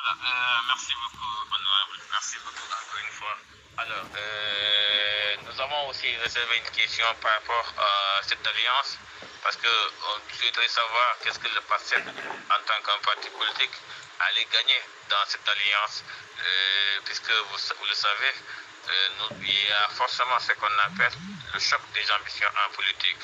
Merci beaucoup, honorable. Merci beaucoup encore une fois. Alors, nous avons aussi réservé une question par rapport à cette alliance, parce qu'on souhaiterait savoir qu'est-ce que le PASTEF, en tant qu'un parti politique, allait gagner dans cette alliance, puisque vous le savez, il y a forcément ce qu'on appelle le choc des ambitions en politique.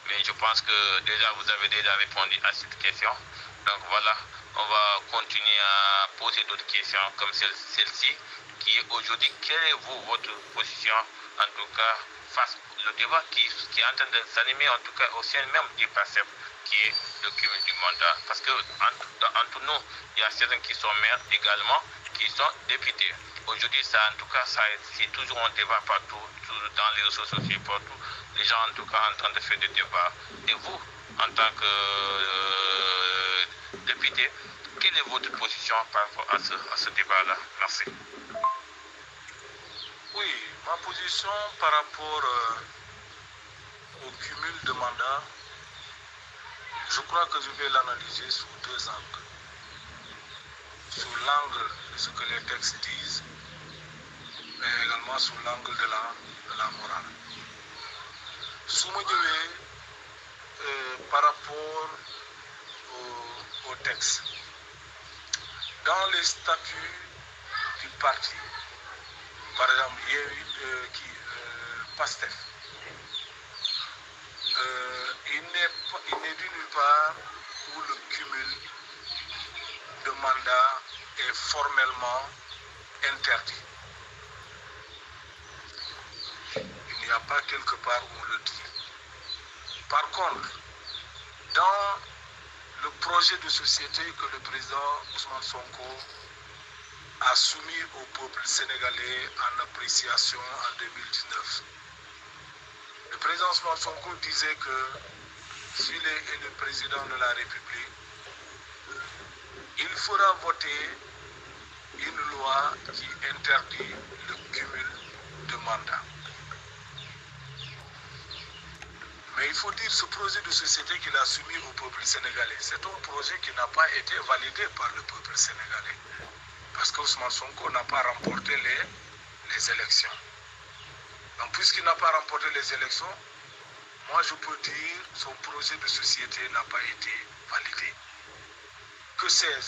Mais je pense que déjà vous avez déjà répondu à cette question. Donc voilà, on va continuer à poser d'autres questions comme celle-ci, qui est aujourd'hui, quelle est votre position, en tout cas, face au débat qui est en train de s'animer, en tout cas au sein même du PASTEF, qui est le cumul du mandat. Parce que entre nous, il y a certains qui sont maires également, qui sont députés. Aujourd'hui, en tout cas, c'est toujours un débat partout, dans les réseaux sociaux, partout. Les gens, en tout cas, en train de faire des débats. Et vous, en tant que député, quelle est votre position par rapport à ce débat-là? Merci. Oui, ma position par rapport au cumul de mandats, je crois que je vais l'analyser sous deux angles. Sous l'angle de ce que les textes disent, mais également sous l'angle de la morale. Sous mon par rapport au texte, dans les statuts du parti, par exemple, PASTEF, il n'est d'une part où le cumul de mandats est formellement interdit. Il n'y a pas quelque part où on le dit. Par contre, dans le projet de société que le président Ousmane Sonko a soumis au peuple sénégalais en appréciation en 2019. Le président Ousmane Sonko disait que s'il est élu président de la République, il fera voter une loi qui interdit le cumul de mandats. Mais il faut dire ce projet de société qu'il a soumis au peuple sénégalais, c'est un projet qui n'a pas été validé par le peuple sénégalais. Parce que Ousmane Sonko n'a pas remporté les élections. Donc puisqu'il n'a pas remporté les élections, moi je peux dire que son projet de société n'a pas été validé.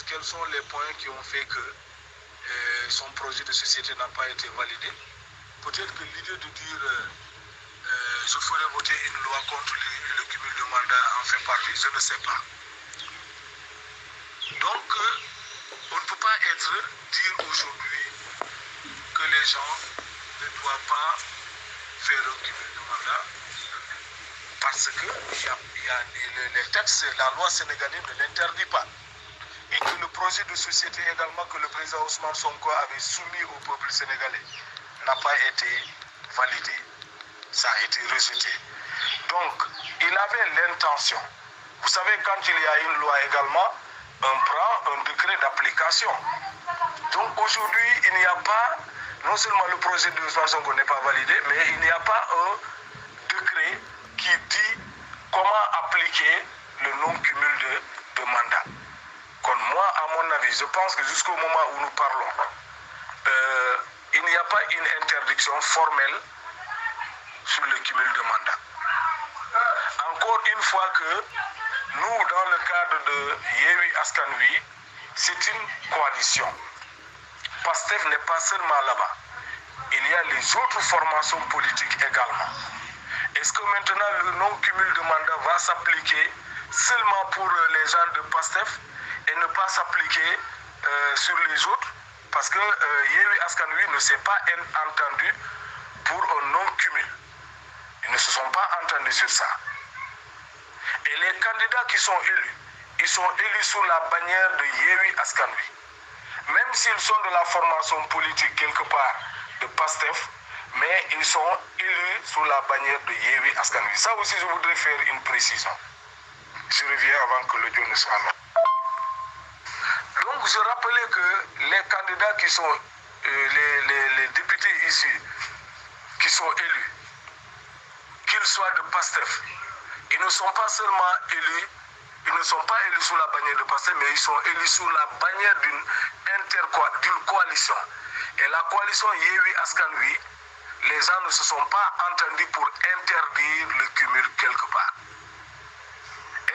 Quels sont les points qui ont fait que son projet de société n'a pas été validé? Peut-être que l'idée de dire je ferai voter une loi contre le cumul de mandats en fait partie, je ne sais pas. Donc, on ne peut pas dire aujourd'hui que les gens ne doivent pas faire un cumul de mandats parce que les textes, la loi sénégalaise ne l'interdit pas. Et que le projet de société également que le président Ousmane Sonko avait soumis au peuple sénégalais n'a pas été validé. Ça a été rejeté. Donc, il avait l'intention. Vous savez, quand il y a une loi également, on prend un décret d'application. Donc aujourd'hui, il n'y a pas, non seulement le projet de Ousmane Sonko n'est pas validé, mais il n'y a pas un décret qui dit comment appliquer le non-cumul de mandat. Comme moi, à mon avis, je pense que jusqu'au moment où nous parlons, il n'y a pas une interdiction formelle sur le cumul de mandat. Encore une fois que nous, dans le cadre de Yewwi Askan Wi, c'est une coalition. PASTEF n'est pas seulement là-bas. Il y a les autres formations politiques également. Est-ce que maintenant le non-cumul de mandat va s'appliquer seulement pour les gens de PASTEF et ne pas s'appliquer sur les autres? Parce que Yewwi Askan Wi ne s'est pas entendu pour un non-cumul. Ils ne se sont pas entendus sur ça. Et les candidats qui sont élus, ils sont élus sous la bannière de Yewwi Askan Wi. Même s'ils sont de la formation politique quelque part de PASTEF, mais ils sont élus sous la bannière de Yewwi Askan Wi. Ça aussi, je voudrais faire une précision. Je reviens avant que le Dieu ne soit là. Donc, je rappelais que les candidats qui sont, les députés ici, qui sont élus, qu'ils soient de PASTEF, ils ne sont pas seulement élus, ils ne sont pas élus sous la bannière de PASTEF, mais ils sont élus sous la bannière d'une d'une coalition. Et la coalition Yewwi Askan Wi, les gens ne se sont pas entendus pour interdire le cumul quelque part.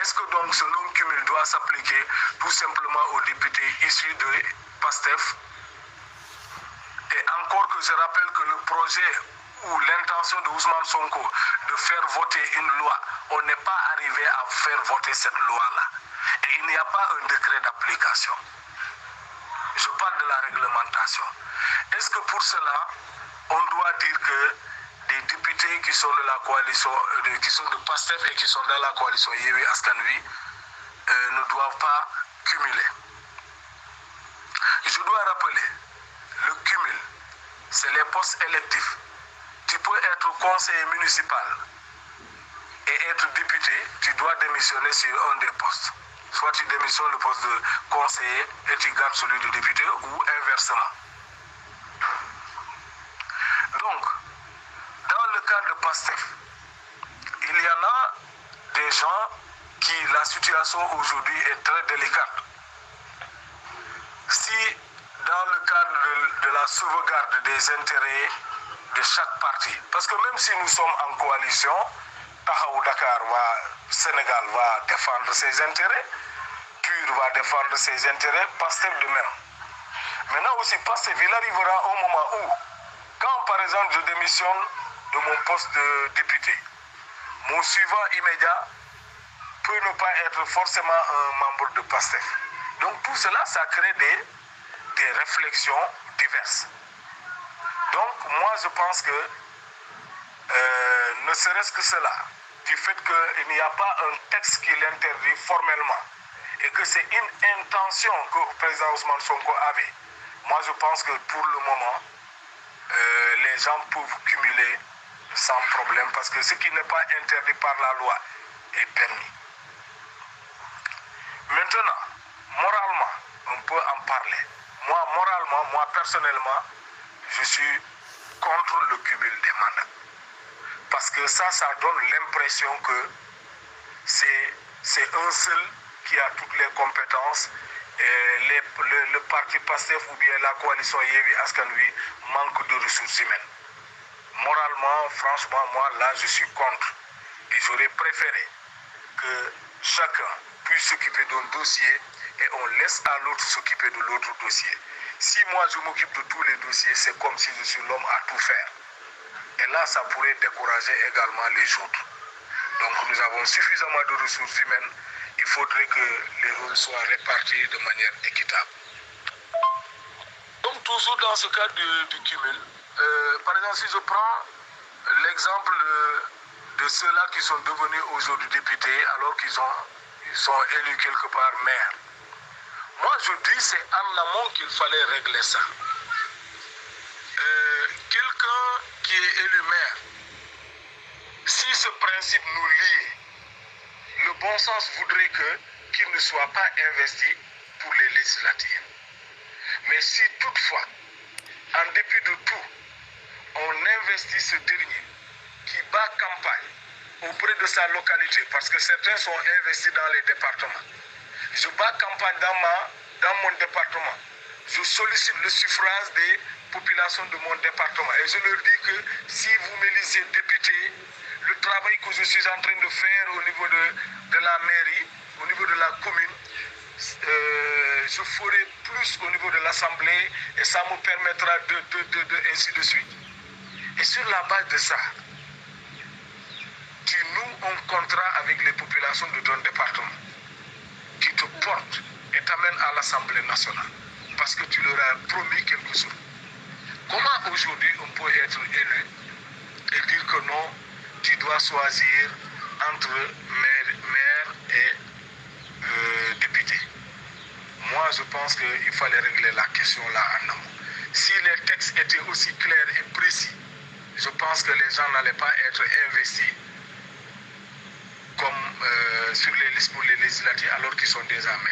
Est-ce que donc ce non-cumul doit s'appliquer tout simplement aux députés issus de PASTEF? Et encore que je rappelle que le projet ou l'intention de Ousmane Sonko de faire voter une loi, on n'est pas arrivé à faire voter cette loi-là. Et il n'y a pas un décret d'application. Je parle de la réglementation. Est-ce que pour cela, on doit dire que des députés qui sont de la coalition, qui sont de PASTEF et qui sont dans la coalition Yewwi Askan Wi ne doivent pas cumuler? Je dois rappeler, le cumul, c'est les postes électifs. Tu peux être conseiller municipal et être député, tu dois démissionner sur un des postes. Soit tu démissionnes le poste de conseiller et tu gardes celui de député ou inversement. Donc, dans le cas de PASTEF, il y en a des gens qui la situation aujourd'hui est très délicate. Si dans le cadre de la sauvegarde des intérêts de chaque parti, parce que même si nous sommes en coalition, Taxawu Dakar Sénégal va défendre ses intérêts, PUR va défendre ses intérêts, PASTEF de même. Maintenant aussi, PASTEF, il arrivera au moment où, quand par exemple je démissionne de mon poste de député, mon suivant immédiat peut ne pas être forcément un membre de PASTEF. Donc tout cela, ça crée des réflexions diverses. Donc moi je pense que ne serait-ce que cela, du fait qu'il n'y a pas un texte qui l'interdit formellement et que c'est une intention que le président Ousmane Sonko avait, moi je pense que pour le moment, les gens peuvent cumuler sans problème parce que ce qui n'est pas interdit par la loi est permis. Maintenant, moralement, on peut en parler. Moi, moralement, moi personnellement, je suis contre le cumul des mandats. Parce que ça donne l'impression que c'est un seul qui a toutes les compétences et le parti PASTEF ou bien la coalition Yewwi Askan Wi manque de ressources humaines. Moralement, franchement, moi là, je suis contre. Et j'aurais préféré que chacun puisse s'occuper d'un dossier et on laisse à l'autre s'occuper de l'autre dossier. Si moi je m'occupe de tous les dossiers, c'est comme si je suis l'homme à tout faire. Et là, ça pourrait décourager également les autres. Donc nous avons suffisamment de ressources humaines. Il faudrait que les rôles soient répartis de manière équitable. Donc toujours dans ce cas du cumul, par exemple si je prends l'exemple de ceux-là qui sont devenus aujourd'hui députés alors qu'ils sont élus quelque part maires. Moi je dis c'est en amont qu'il fallait régler ça. Quelqu'un qui est élu maire, si ce principe nous lie, le bon sens voudrait qu'il ne soit pas investi pour les législatives. Mais si toutefois, en dépit de tout, on investit ce dernier qui bat campagne auprès de sa localité, parce que certains sont investis dans les départements. Je bats campagne dans mon département. Je sollicite le suffrage des populations de mon département. Et je leur dis que si vous m'élisez député, le travail que je suis en train de faire au niveau de la mairie, au niveau de la commune, je ferai plus au niveau de l'Assemblée et ça me permettra ainsi de suite. Et sur la base de ça, tu noues un contrat avec les populations de ton département qui te portent et t'amènent à l'Assemblée nationale parce que tu leur as promis quelque chose. Comment aujourd'hui on peut être élu et dire que non, tu dois choisir entre maire et député? Moi, je pense qu'il fallait régler la question là en amont. Si les textes étaient aussi clairs et précis, je pense que les gens n'allaient pas être investis comme sur les listes pour les législatives alors qu'ils sont déjà maires.